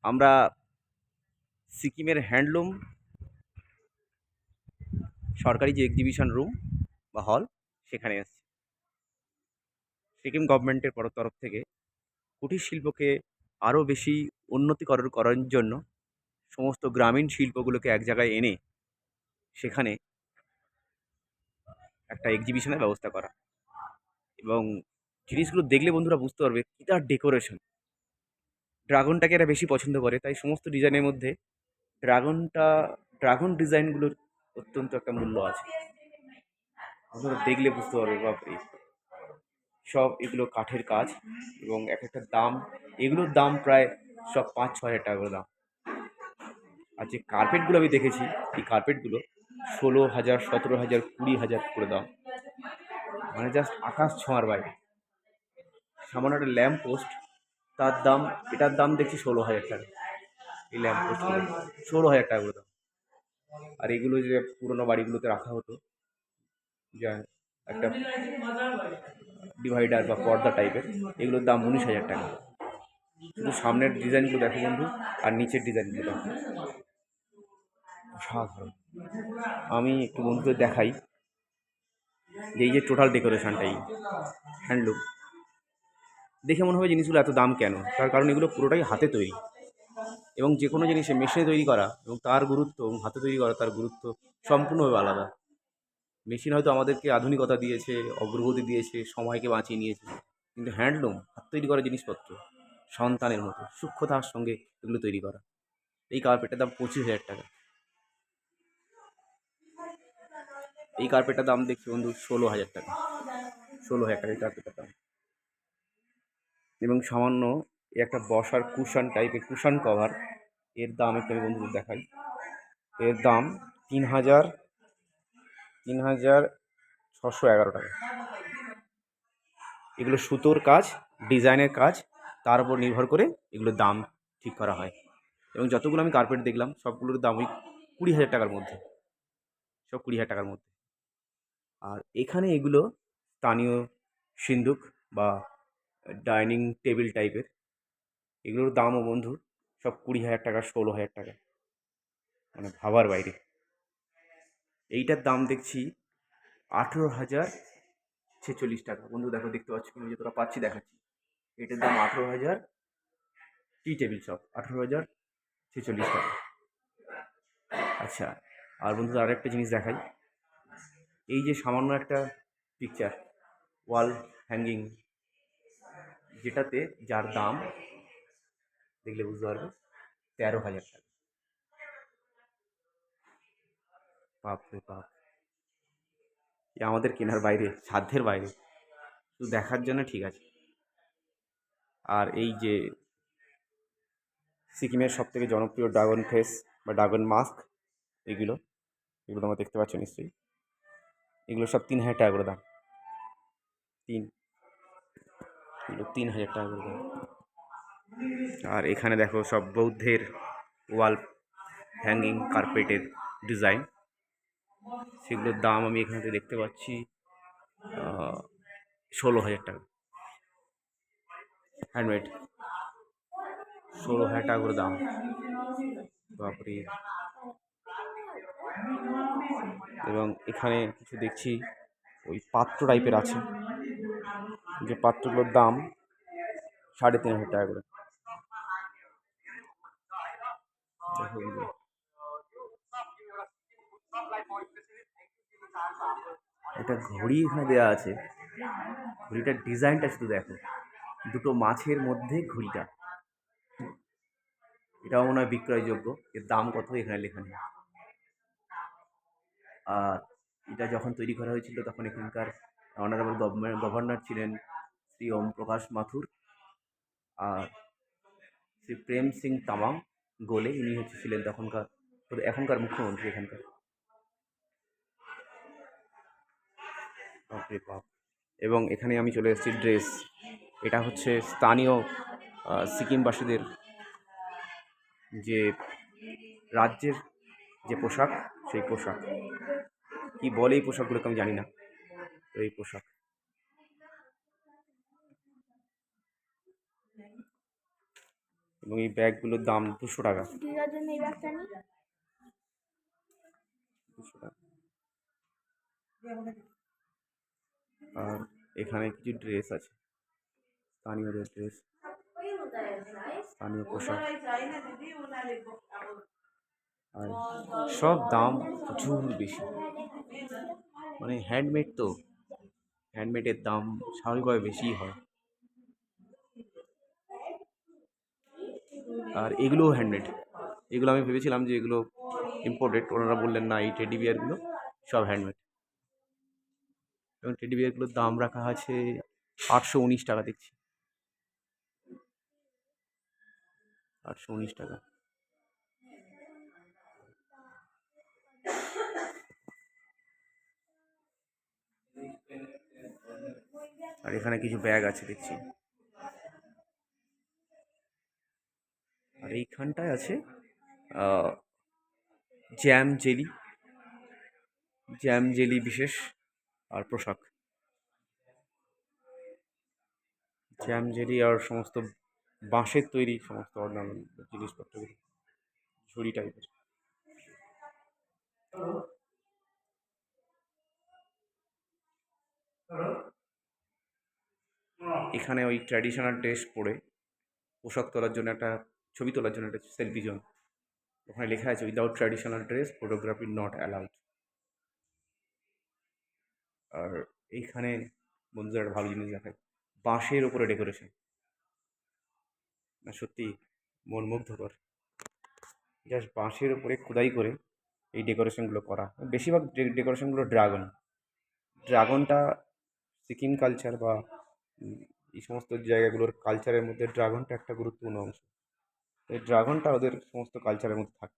আমরা সিকিমের হ্যান্ডলুম সরকারি যে এক্সিবিশন রুম বা হল সেখানে এসেছি। সিকিম গভর্নমেন্টের তরফ থেকে কুটির শিল্পকে আরও বেশি উন্নতিকরণ করার জন্য সমস্ত গ্রামীণ শিল্পগুলোকে এক জায়গায় এনে সেখানে একটা এক্সিবিশনের ব্যবস্থা করা। এবং জিনিসগুলো দেখলে বন্ধুরা বুঝতে পারবে কী তার ডেকোরেশন। ড্রাগনটাকে এরা বেশি পছন্দ করে, তাই সমস্ত ডিজাইনের মধ্যে ড্রাগনটা ড্রাগন ডিজাইনগুলোর অত্যন্ত একটা মূল্য আছে। আপনারা দেখলে বুঝতে পারবে বাপরে, সব এগুলো কাঠের কাজ এবং এক একটা দাম, এগুলোর দাম প্রায় সব 5-6 হাজার টাকা করে দাম। আর যে কার্পেটগুলো আমি দেখেছি, এই কার্পেটগুলো 16,000, 17,000, 20,000 করে দাম, মানে জাস্ট আকাশ ছোঁয়ার বাইরে। সামান্য একটা ল্যাম্প পোস্ট, তার দাম, এটার দাম দেখছি 16,000 টাকা। এই ল্যাম্প পোস্ট 16,000 টাকা করে দাম। আর এগুলো যে পুরোনো বাড়িগুলোতে রাখা হতো, যা একটা ডিভাইডার বা পর্দা টাইপের, এগুলোর দাম 19,000 টাকা। শুধু সামনের ডিজাইনগুলো দেখো বন্ধু, আর নিচের ডিজাইনগুলো দেখো, অসাধারণ। আমি একটু বন্ধুদের দেখাই যে এই যে টোটাল ডেকোরেশনটাই হ্যান্ডলুম, দেখে মনে হবে জিনিসগুলো এত দাম কেন। তার কারণ এগুলো পুরোটাই হাতে তৈরি, এবং যে কোনো জিনিসে মেশিনে তৈরি করা এবং তার গুরুত্ব এবং হাতে তৈরি করা তার গুরুত্ব সম্পূর্ণভাবে আলাদা। মেশিন হয়তো আমাদেরকে আধুনিকতা দিয়েছে, অগ্রগতি দিয়েছে, সময়কে বাঁচিয়ে নিয়েছে, কিন্তু হ্যান্ডলুম, হাত তৈরি করা জিনিসপত্র সন্তানের মতো সূক্ষ্মতার সঙ্গে এগুলো তৈরি করা। এই কার্পেটের দাম 25,000 টাকা। এই কার্পেটটার দাম দেখছি বন্ধু 16,000 টাকা। 16,000 টাকা এই কার্পেটটার দাম। এবং সামান্য একটা বসার কুশন টাইপের কুশন কভার, এর দাম একটু আমি বন্ধুদের দেখাই। এর দাম 3,611 টাকা। এগুলো সুতোর কাজ, ডিজাইনের কাজ, তার উপর নির্ভর করে এগুলোর দাম ঠিক করা হয়। এবং যতগুলো আমি কার্পেট দেখলাম সবগুলোর দাম ওই 20,000 টাকার মধ্যে, সব 20,000 টাকার মধ্যে। আর এখানে এগুলো স্থানীয় সিন্দুক বা ডাইনিং টেবিল টাইপের, এগুলোর দামও বন্ধু সব 20,000 টাকা, 16,000 টাকা, মানে ভাবার বাইরে। এইটার দাম দেখছি 18,046 টাকা। বন্ধু দেখো, দেখতে পাচ্ছি আমি যতটা পাচ্ছি দেখাচ্ছি। এটার দাম 18,000, টি টেবিল সব 18,046 টাকা। আচ্ছা, আর বন্ধু আর একটা জিনিস দেখাই। এই যে সামান্য একটা পিকচার, ওয়াল হ্যাঙ্গিং, যেটাতে যার দাম দেখলে বুঝতে পারবে 13,000 টাকা। বাপ রে বাপ, এ আমাদের কেনার বাইরে, সাধ্যের বাইরে, শুধু দেখার জন্য ঠিক আছে। আর এই যে সিকিমের সব থেকে জনপ্রিয় ড্রাগন ফেস বা ড্রাগন মাস্ক, এগুলো এগুলো তোমরা দেখতে পাচ্ছ নিশ্চয়ই। এগুলো সব 3,000 টাকা করে দাম। তিন এগুলো 3,000 টাকা করে দাম। আর এখানে দেখো সব বৌদ্ধের ওয়াল হ্যাঙ্গিং কার্পেটের ডিজাইন, সেগুলোর দাম আমি এখানে দেখতে পাচ্ছি 16,000 টাকা। হ্যান্ডমেড, 16,000 টাকা করে দাম। বাপরে। এবং এখানে কিছু দেখছি ওই পাত্র টাইপের আছে, যে পাত্রগুলোর দাম 3,500 টাকা করে। দেখো, একটা ঘড়ি এখানে দেওয়া আছে, ঘড়িটার ডিজাইনটা শুধু দেখো, দুটো মাছের মধ্যে ঘড়িটা, এটাও মনে হয় বিক্রয়যোগ্য। এর দাম কত এখানে লেখা নেই। আর এটা যখন তৈরি করা হয়েছিল তখন এখানকার অনারেবল গভর্নর ছিলেন শ্রী ওম প্রকাশ মাথুর, আর শ্রী প্রেম সিং তামাং গোলে, ইনি ছিলেন তখনকার, এখনকার মুখ্যমন্ত্রী এখানকার। বাপরে বাপ। এবং এখানে আমি চলে এসেছি ড্রেস, এটা হচ্ছে স্থানীয় সিকিমবাসীদের যে রাজ্যের যে পোশাক, সেই পোশাক কি বলে এই পোশাকগুলোকে আমি জানি না, তো এই পোশাক। এবং এই ব্যাগগুলোর দাম 200 টাকা। 200 টাকা। আর এখানে কিছু ড্রেস আছে, স্থানীয়দের ড্রেস, স্থানীয় পোশাক। আর সব দাম প্রচুর বেশি, মানে হ্যান্ডমেড তো, হ্যান্ডমেডের দাম স্বাভাবিকভাবে বেশিই হয়। আর এগুলোও হ্যান্ডমেড, এগুলো আমি ভেবেছিলাম যে এগুলো ইম্পোর্টেড, ওনারা বললেন না, এই টেডি বিয়ারগুলো সব হ্যান্ডমেড। এবং টেডি বিয়ারগুলোর দাম রাখা আছে 819 টাকা, দেখছি 819 টাকা। আর এখানে কিছু ব্যাগ আছে দেখছি। আর এইখানটায় আছে জ্যাম জেলি, জ্যাম জেলি বিশেষ আর পোশাক, জ্যাম জেলি আর সমস্ত বাঁশের তৈরি সমস্ত অর্নামেন্ট জিনিসপত্রগুলো, ঝুড়ি টাইপের। এখানে ওই ট্র্যাডিশনাল ড্রেস পরে পোশাক তোলার জন্য একটা, ছবি তোলার জন্য একটা সেলফি জোন, ওখানে লেখা আছে without traditional dress photography not allowed. আর এইখানে বন্ধুদের একটা ভালো জিনিস দেখায়, বাঁশের ওপরে ডেকোরেশন, না সত্যি মন মুগ্ধকর। জাস্ট বাঁশের ওপরে খোদাই করে এই ডেকোরেশনগুলো করা, বেশিরভাগ ডেকোরেশনগুলো ড্রাগনটা সিকিম কালচার বা এই সমস্ত জায়গাগুলোর কালচারের মধ্যে ড্রাগনটা একটা গুরুত্বপূর্ণ অংশ। এই ড্রাগনটা ওদের সমস্ত কালচারের মধ্যে থাকে।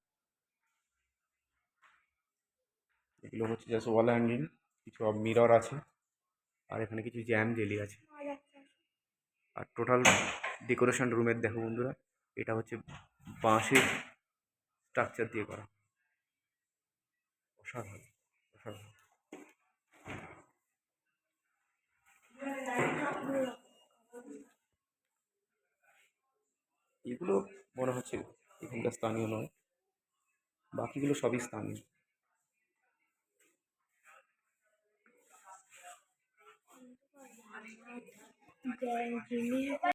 এগুলো হচ্ছে জাস্ট ওয়াল হ্যাঙ্গিং, কিছু মিরর আছে, আর এখানে কিছু জ্যাম জেলি আছে। আর টোটাল ডেকোরেশন রুমের দেখো বন্ধুরা, এটা হচ্ছে বাঁশের স্ট্রাকচার দিয়ে করা, অসাধারণ অসাধারণ। এগুলো মনে হচ্ছে এখানকার স্থানীয় নয়, বাকিগুলো সবই স্থানীয়।